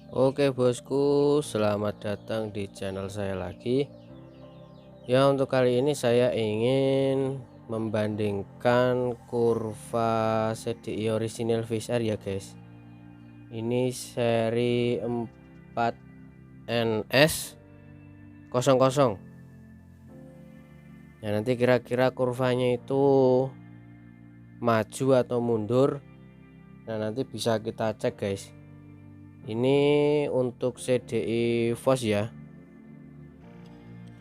Oke bosku, selamat datang di channel saya lagi. Ya, untuk kali ini saya ingin membandingkan kurva CDI original VSR ya guys. Ini seri 4NS00. Ya, nanti kira-kira kurvanya itu maju atau mundur. Nah, nanti bisa kita cek guys. Ini untuk CDI VOS ya,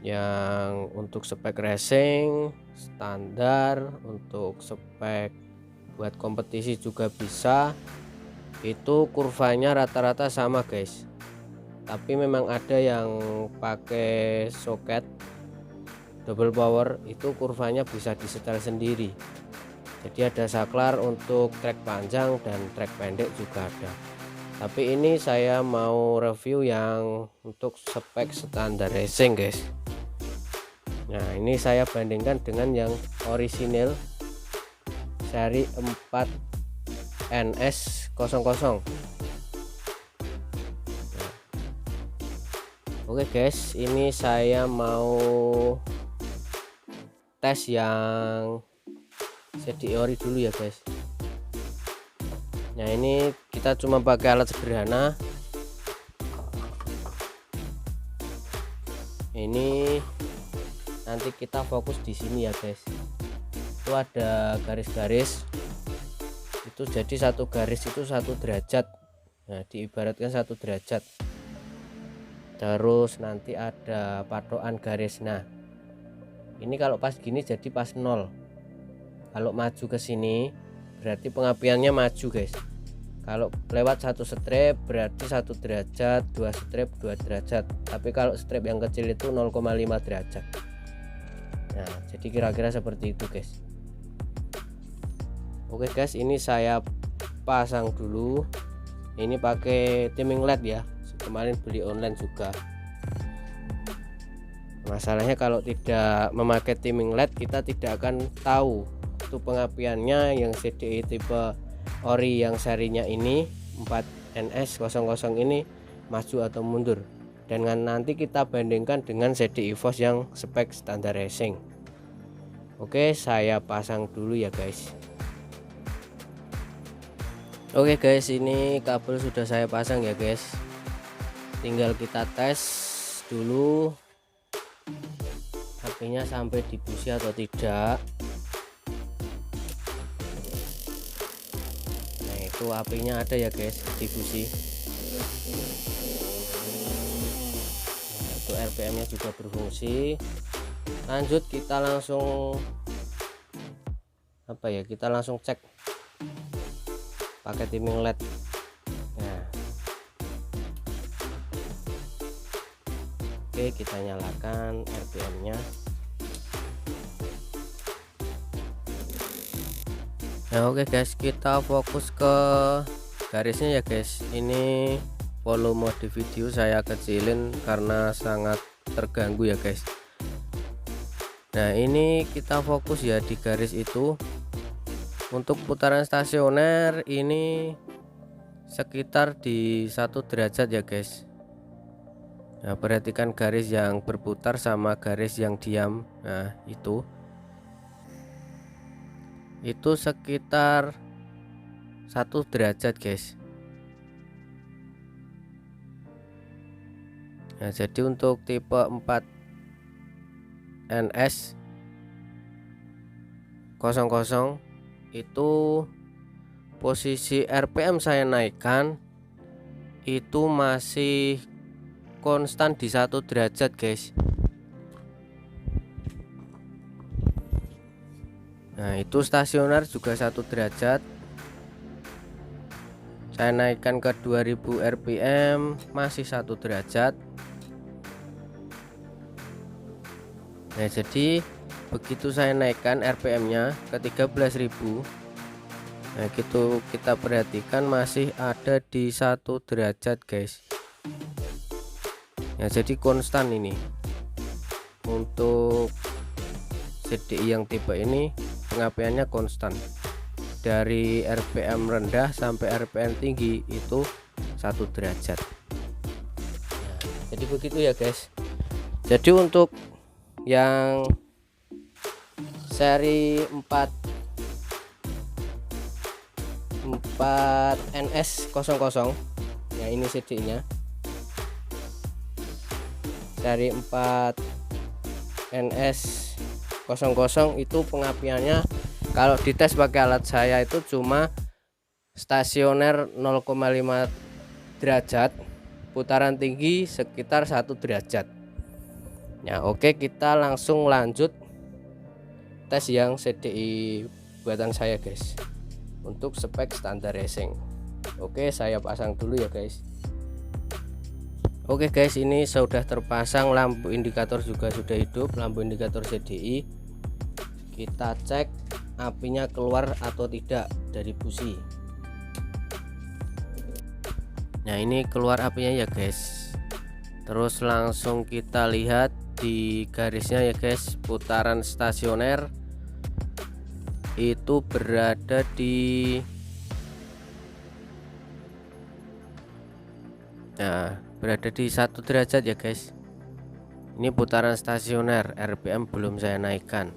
yang untuk spek racing standar, untuk spek buat kompetisi juga bisa. Itu kurvanya rata-rata sama guys, tapi memang ada yang pakai soket double power, itu kurvanya bisa disetel sendiri. Jadi ada saklar untuk trek panjang dan trek pendek juga ada. Tapi ini saya mau review yang untuk spek standar racing guys. Nah, ini saya bandingkan dengan yang orisinil seri 4NS00. Nah, oke guys, ini saya mau tes yang CDI ori dulu ya guys. Nah, ini kita cuma pakai alat sederhana. Ini nanti kita fokus di sini ya guys. Itu ada garis-garis. Itu jadi satu garis itu 1 derajat. Nah, diibaratkan 1 derajat. Terus nanti ada patokan garis. Nah, ini kalau pas gini jadi pas 0. Kalau maju ke sini berarti pengapiannya maju guys. Kalau lewat 1 strip berarti 1 derajat, 2 strip 2 derajat. Tapi kalau strip yang kecil itu 0,5 derajat. Nah, jadi kira-kira seperti itu guys. Oke guys, ini saya pasang dulu. Ini pakai timing LED ya, kemarin beli online juga. Masalahnya kalau tidak memakai timing LED, kita tidak akan tahu itu pengapiannya yang CDI tipe ori yang serinya ini 4NS00 ini maju atau mundur. Dan nanti kita bandingkan dengan CDI VOS yang spek standar racing. Oke, saya pasang dulu ya guys. Oke guys, ini kabel sudah saya pasang ya guys. Tinggal kita tes dulu HP-nya sampai di busi atau tidak. Nah, itu HP-nya ada ya guys di busi. Nah, itu RPM-nya juga berfungsi. Lanjut kita langsung kita langsung cek pakai timing LED. Nah, oke, kita nyalakan RPM-nya. Nah, oke guys, kita fokus ke garisnya ya guys. Ini volume di video saya kecilin karena sangat terganggu ya guys. Nah, ini kita fokus ya di garis itu. Untuk putaran stasioner ini sekitar di 1 derajat ya guys. Nah, perhatikan garis yang berputar sama garis yang diam. Nah, itu sekitar 1 derajat guys. Nah, jadi untuk tipe 4NS00 itu posisi RPM saya naikkan itu masih konstan di 1 derajat guys. Nah, itu stasioner juga 1 derajat. Saya naikkan ke 2000 RPM masih 1 derajat. Nah, jadi begitu saya naikkan RPM-nya ke 13.000, nah gitu kita perhatikan masih ada di 1 derajat guys. Nah, jadi konstan ini untuk CDI yang tipe ini pengapiannya konstan. Dari RPM rendah sampai RPM tinggi itu 1 derajat. Jadi begitu ya guys. Jadi untuk yang seri 4NS00, ya ini CD nya seri 4NS00 itu pengapiannya kalau dites pakai alat saya itu cuma stasioner 0,5 derajat, putaran tinggi sekitar 1 derajat. Ya oke, kita langsung lanjut tes yang CDI buatan saya guys, untuk spek standar racing. Oke, saya pasang dulu ya guys. Oke guys, ini sudah terpasang, lampu indikator juga sudah hidup, lampu indikator CDI. Kita cek apinya keluar atau tidak dari busi. Nah ini keluar apinya ya guys. Terus langsung kita lihat di garisnya ya guys, putaran stasioner itu berada di berada di 1 derajat ya guys. Ini putaran stasioner, RPM belum saya naikkan.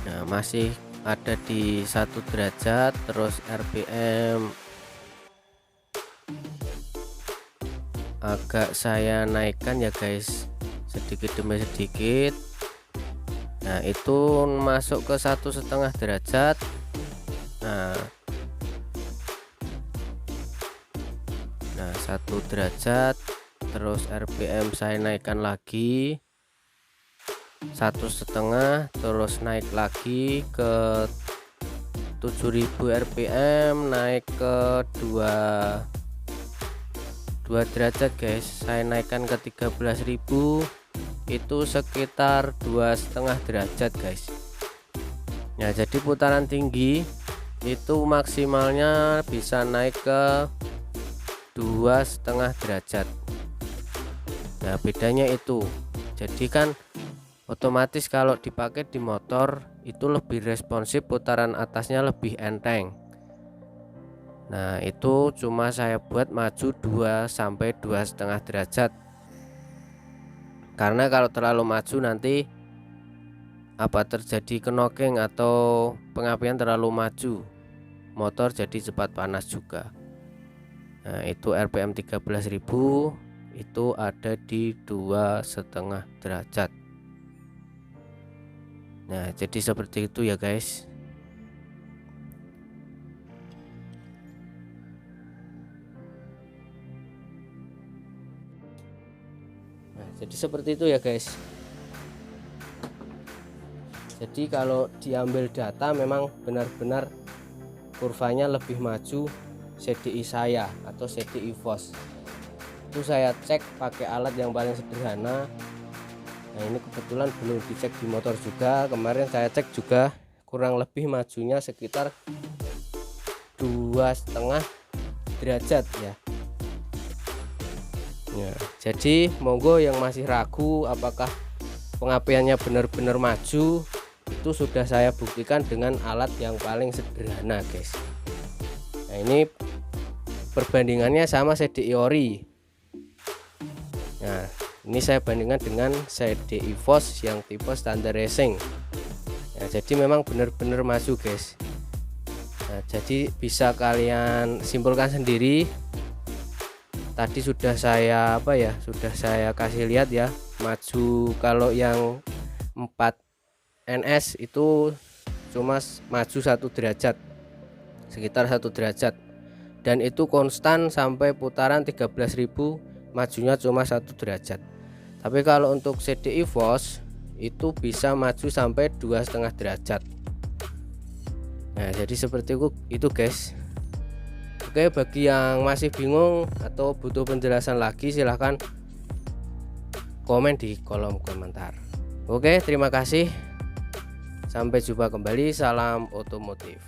Nah masih ada di 1 derajat. Terus RPM agak saya naikkan ya guys, sedikit demi sedikit. Nah itu masuk ke 1,5 derajat. Nah 1 derajat. Terus RPM saya naikkan lagi 1,5, terus naik lagi ke 7.000 RPM, naik ke 2 derajat guys. Saya naikkan ke 13.000, itu sekitar 2,5 derajat guys. Nah jadi putaran tinggi itu maksimalnya bisa naik ke 2,5 derajat. Nah bedanya itu, jadi kan otomatis kalau dipakai di motor itu lebih responsif, putaran atasnya lebih enteng. Nah itu cuma saya buat maju 2 sampai 2,5 derajat, karena kalau terlalu maju nanti terjadi knocking atau pengapian terlalu maju, motor jadi cepat panas juga. Nah itu RPM 13.000 itu ada di 2,5 derajat. Nah jadi seperti itu ya guys. Nah jadi seperti itu ya guys. Jadi kalau diambil data memang benar-benar kurvanya lebih maju CDI saya atau CDI VOS. Itu saya cek pakai alat yang paling sederhana. Nah ini kebetulan belum dicek di motor juga, kemarin saya cek juga kurang lebih majunya sekitar 2,5 derajat ya. Jadi monggo yang masih ragu apakah pengapiannya benar-benar maju, itu sudah saya buktikan dengan alat yang paling sederhana guys. Nah ini perbandingannya sama CDI ori. Nah ini saya bandingkan dengan CDI VOS yang tipe standar racing. Nah, jadi memang benar-benar maju guys. Nah, jadi bisa kalian simpulkan sendiri. Tadi sudah saya sudah saya kasih lihat ya, maju kalau yang 4NS itu cuma maju 1 derajat, sekitar 1 derajat, dan itu konstan sampai putaran 13.000, majunya cuma 1 derajat. Tapi kalau untuk CDI VOS itu bisa maju sampai 2,5 derajat. Nah jadi seperti itu guys. Oke, bagi yang masih bingung atau butuh penjelasan lagi silahkan komen di kolom komentar. Oke, terima kasih, sampai jumpa kembali, salam otomotif.